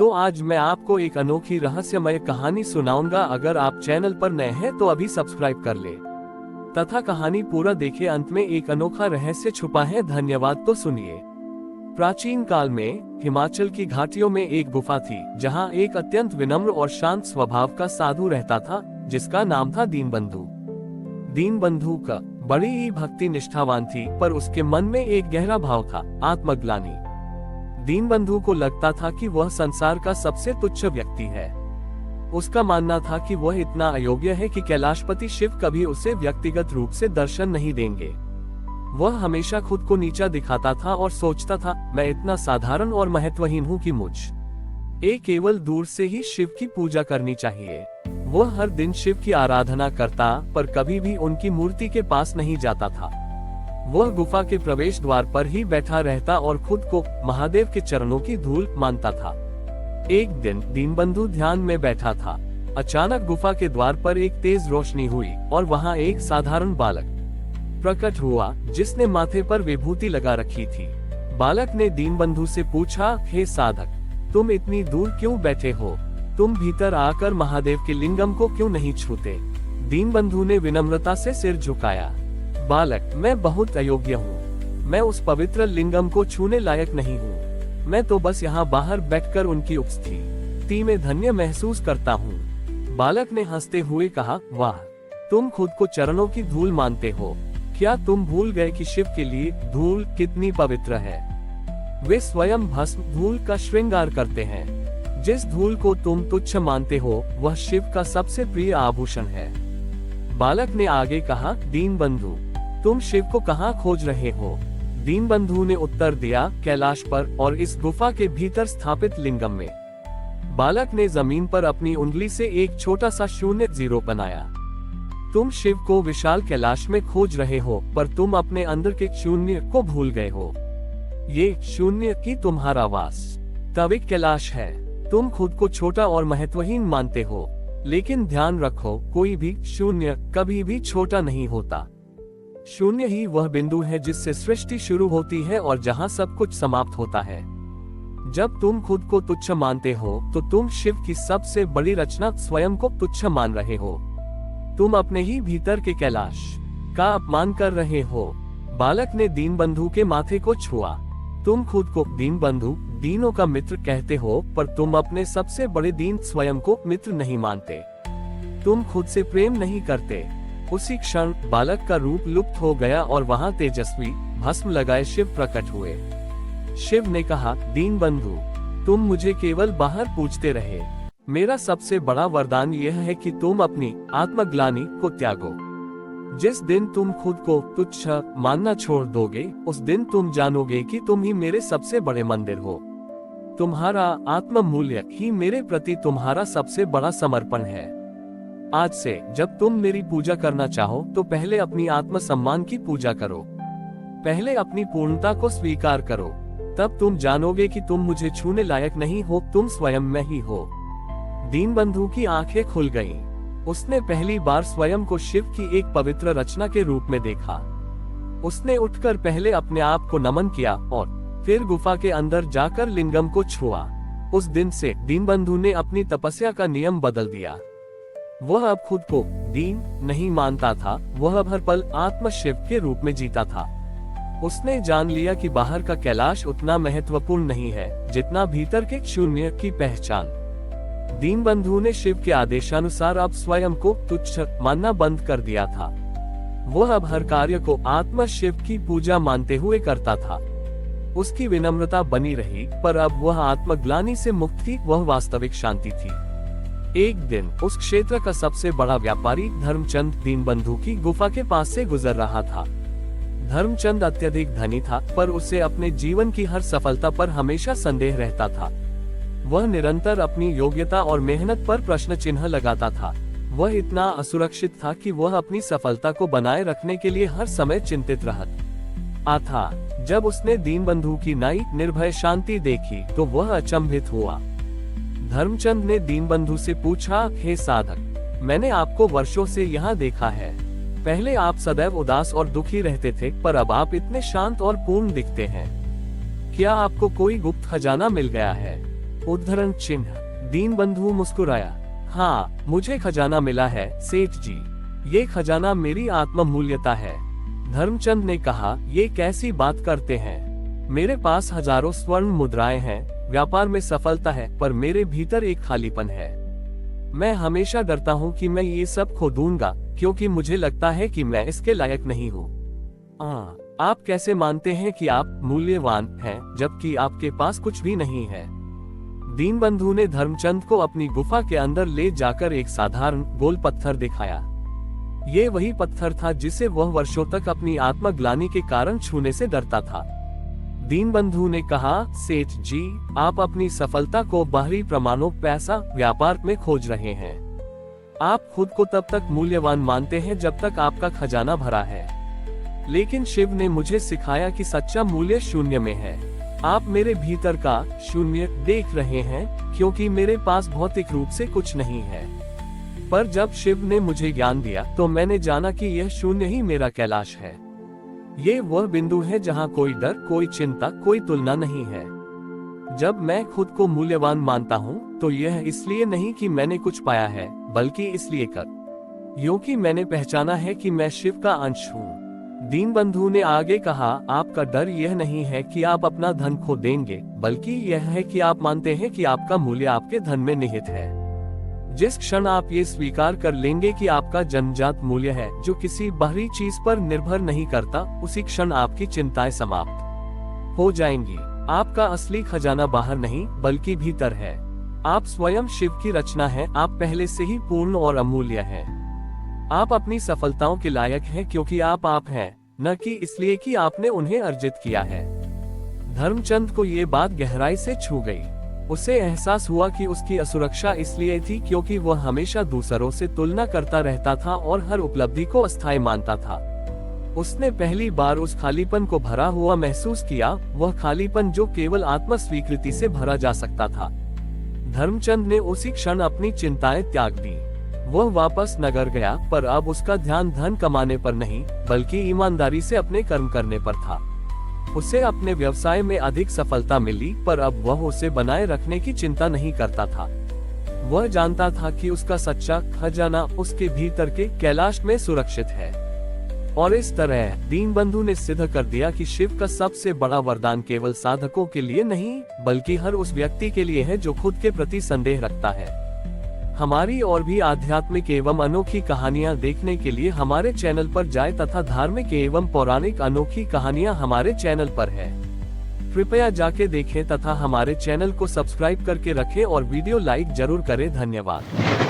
तो आज मैं आपको एक अनोखी रहस्यमय कहानी सुनाऊंगा। अगर आप चैनल पर नए हैं तो अभी सब्सक्राइब कर ले तथा कहानी पूरा देखे। अंत में एक अनोखा रहस्य छुपा है। धन्यवाद। तो सुनिए। प्राचीन काल में हिमाचल की घाटियों में एक गुफा थी, जहां एक अत्यंत विनम्र और शांत स्वभाव का साधु रहता था, जिसका नाम था दीनबंधु। दीनबंधु का बड़ी ही भक्ति निष्ठावान थी, पर उसके मन में एक गहरा भाव था, आत्मग्लानि। दीनबंधु को लगता था कि वह संसार का सबसे तुच्छ व्यक्ति है। उसका मानना था कि वह इतना अयोग्य है कि कैलाशपति शिव कभी उसे व्यक्तिगत रूप से दर्शन नहीं देंगे। वह हमेशा खुद को नीचा दिखाता था और सोचता था, मैं इतना साधारण और महत्वहीन हूँ कि मुझ केवल दूर से ही शिव की पूजा करनी चाहिए। वह हर दिन शिव की आराधना करता, पर कभी भी उनकी मूर्ति के पास नहीं जाता था। वह गुफा के प्रवेश द्वार पर ही बैठा रहता और खुद को महादेव के चरणों की धूल मानता था। एक दिन दीनबंधु ध्यान में बैठा था। अचानक गुफा के द्वार पर एक तेज रोशनी हुई और वहां एक साधारण बालक प्रकट हुआ, जिसने माथे पर विभूति लगा रखी थी। बालक ने दीनबंधु से पूछा, हे साधक, तुम इतनी दूर क्यों बैठे हो? तुम भीतर आकर महादेव के लिंगम को क्यों नहीं छूते? दीनबंधु ने विनम्रता से सिर झुकाया। बालक, मैं बहुत अयोग्य हूँ। मैं उस पवित्र लिंगम को छूने लायक नहीं हूँ। मैं तो बस यहाँ बाहर बैठकर उनकी उपस्थिति में धन्य महसूस करता हूँ। बालक ने हंसते हुए कहा, वाह, तुम खुद को चरणों की धूल मानते हो। क्या तुम भूल गए कि शिव के लिए धूल कितनी पवित्र है? वे स्वयं भस्म धूल का श्रृंगार करते हैं। जिस धूल को तुम तुच्छ मानते हो, वह शिव का सबसे प्रिय आभूषण है। बालक ने आगे कहा, दीनबंधु, तुम शिव को कहाँ खोज रहे हो? दीनबंधु ने उत्तर दिया, कैलाश पर और इस गुफा के भीतर स्थापित लिंगम में। बालक ने जमीन पर अपनी उंगली से एक छोटा सा शून्य जीरो बनाया। तुम शिव को विशाल कैलाश में खोज रहे हो, पर तुम अपने अंदर के शून्य को भूल गए हो। ये शून्य की तुम्हारा वास्तविक कैलाश है। तुम खुद को छोटा और महत्वहीन मानते हो, लेकिन ध्यान रखो, कोई भी शून्य कभी भी छोटा नहीं होता। शून्य ही वह बिंदु है जिससे सृष्टि शुरू होती है और जहां सब कुछ समाप्त होता है। जब तुम खुद को तुच्छ मानते हो, तो तुम शिव की सबसे बड़ी रचना स्वयं को तुच्छ मान रहे हो। तुम अपने ही भीतर के कैलाश का अपमान कर रहे हो। बालक ने दीनबंधु के माथे को छुआ। तुम खुद को दीनबंधु, दीनों का मित्र कहते हो, पर तुम अपने सबसे बड़े दीन स्वयं को मित्र नहीं मानते। तुम खुद से प्रेम नहीं करते। उसी क्षण बालक का रूप लुप्त हो गया और वहां तेजस्वी भस्म लगाए शिव प्रकट हुए। शिव ने कहा, दीनबंधु, तुम मुझे केवल बाहर पूछते रहे। मेरा सबसे बड़ा वरदान यह है कि तुम अपनी आत्मग्लानि को त्यागो। जिस दिन तुम खुद को तुच्छ मानना छोड़ दोगे, उस दिन तुम जानोगे कि तुम ही मेरे सबसे बड़े मंदिर हो। तुम्हारा आत्म मूल्य ही मेरे प्रति तुम्हारा सबसे बड़ा समर्पण है। आज से जब तुम मेरी पूजा करना चाहो, तो पहले अपनी आत्म सम्मान की पूजा करो। पहले अपनी पूर्णता को स्वीकार करो। तब तुम जानोगे कि तुम मुझे छूने लायक नहीं हो, तुम स्वयं में ही हो। दीनबंधु की आंखें खुल गईं। उसने पहली बार स्वयं को शिव की एक पवित्र रचना के रूप में देखा। उसने उठकर पहले अपने आप को नमन किया और फिर गुफा के अंदर जाकर लिंगम को छुआ। उस दिन से दीनबंधु ने अपनी तपस्या का नियम बदल दिया। वह अब खुद को दीन नहीं मानता था, वह अब हर पल आत्म शिव के रूप में जीता था। उसने जान लिया कि बाहर का कैलाश उतना महत्वपूर्ण नहीं है जितना भीतर के शून्य की पहचान। दीनबंधु ने शिव के आदेशानुसार अब स्वयं को तुच्छ मानना बंद कर दिया था। वह अब हर कार्य को आत्मा शिव की पूजा मानते हुए करता था। उसकी विनम्रता बनी रही, पर अब वह आत्मग्लानि से मुक्त थी। वह वास्तविक शांति थी। एक दिन उस क्षेत्र का सबसे बड़ा व्यापारी धर्मचंद दीनबंधु की गुफा के पास से गुजर रहा था। धर्मचंद अत्यधिक धनी था, पर उसे अपने जीवन की हर सफलता पर हमेशा संदेह रहता था। वह निरंतर अपनी योग्यता और मेहनत पर प्रश्न चिन्ह लगाता था। वह इतना असुरक्षित था कि वह अपनी सफलता को बनाए रखने के लिए हर समय चिंतित रहता था। जब उसने दीनबंधु की नई निर्भय शांति देखी, तो वह अचंभित हुआ। धर्मचंद ने दीनबंधु से पूछा, हे साधक, मैंने आपको वर्षों से यहाँ देखा है। पहले आप सदैव उदास और दुखी रहते थे, पर अब आप इतने शांत और पूर्ण दिखते हैं। क्या आपको कोई गुप्त खजाना मिल गया है? उद्धरण चिन्ह। दीनबंधु मुस्कुराया। हाँ, मुझे खजाना मिला है सेठ जी। ये खजाना मेरी आत्ममूल्यता है। धर्मचंद ने कहा, ये कैसी बात करते हैं? मेरे पास हजारों स्वर्ण मुद्राएं हैं, व्यापार में सफलता है, पर मेरे भीतर एक खालीपन है। मैं हमेशा डरता हूँ कि मैं ये सब खो दूंगा, क्योंकि मुझे लगता है कि मैं इसके लायक नहीं हूँ। आप कैसे मानते हैं कि आप मूल्यवान हैं, जबकि आपके पास कुछ भी नहीं है? दीनबंधु ने धर्मचंद को अपनी गुफा के अंदर ले जाकर एक साधारण गोल पत्थर दिखाया। ये वही पत्थर था जिसे वह वर्षों तक अपनी आत्मग्लानि के कारण छूने से डरता था। दीनबंधु ने कहा, सेठ जी, आप अपनी सफलता को बाहरी प्रमाणों, पैसा, व्यापार में खोज रहे हैं। आप खुद को तब तक मूल्यवान मानते हैं जब तक आपका खजाना भरा है। लेकिन शिव ने मुझे सिखाया कि सच्चा मूल्य शून्य में है। आप मेरे भीतर का शून्य देख रहे हैं, क्योंकि मेरे पास भौतिक रूप से कुछ नहीं है। पर जब शिव ने मुझे ज्ञान दिया तो मैंने जाना कि यह शून्य ही मेरा कैलाश है। ये वह बिंदु है जहाँ कोई डर, कोई चिंता, कोई तुलना नहीं है। जब मैं खुद को मूल्यवान मानता हूँ तो यह इसलिए नहीं कि मैंने कुछ पाया है, बल्कि इसलिए क्योंकि मैंने पहचाना है कि मैं शिव का अंश हूँ। दीनबंधु ने आगे कहा, आपका डर यह नहीं है कि आप अपना धन खो देंगे, बल्कि यह है कि आप मानते हैं कि आपका मूल्य आपके धन में निहित है। जिस क्षण आप ये स्वीकार कर लेंगे कि आपका जन्मजात मूल्य है, जो किसी बाहरी चीज पर निर्भर नहीं करता, उसी क्षण आपकी चिंताएं समाप्त हो जाएंगी। आपका असली खजाना बाहर नहीं, बल्कि भीतर है। आप स्वयं शिव की रचना हैं, आप पहले से ही पूर्ण और अमूल्य हैं। आप अपनी सफलताओं के लायक हैं क्योंकि आप हैं, न कि इसलिए कि आपने उन्हें अर्जित किया है। धर्मचंद को ये बात गहराई से छू गई। उसे एहसास हुआ कि उसकी असुरक्षा इसलिए थी क्योंकि वह हमेशा दूसरों से तुलना करता रहता था और हर उपलब्धि को अस्थायी मानता था। उसने पहली बार उस खालीपन को भरा हुआ महसूस किया, वह खालीपन जो केवल आत्म स्वीकृति से भरा जा सकता था। धर्मचंद ने उसी क्षण अपनी चिंताएं त्याग दी। वह वापस नगर गया, पर अब उसका ध्यान धन कमाने पर नहीं, बल्कि ईमानदारी से अपने कर्म करने पर था। उसे अपने व्यवसाय में अधिक सफलता मिली, पर अब वह उसे बनाए रखने की चिंता नहीं करता था। वह जानता था कि उसका सच्चा खजाना उसके भीतर के कैलाश में सुरक्षित है। और इस तरह दीनबंधु ने सिद्ध कर दिया कि शिव का सबसे बड़ा वरदान केवल साधकों के लिए नहीं, बल्कि हर उस व्यक्ति के लिए है जो खुद के प्रति संदेह रखता है। हमारी और भी आध्यात्मिक एवं अनोखी कहानियाँ देखने के लिए हमारे चैनल पर जाएं तथा धार्मिक एवं पौराणिक अनोखी कहानियाँ हमारे चैनल पर है। कृपया जाके देखें तथा हमारे चैनल को सब्सक्राइब करके रखें और वीडियो लाइक जरूर करें। धन्यवाद।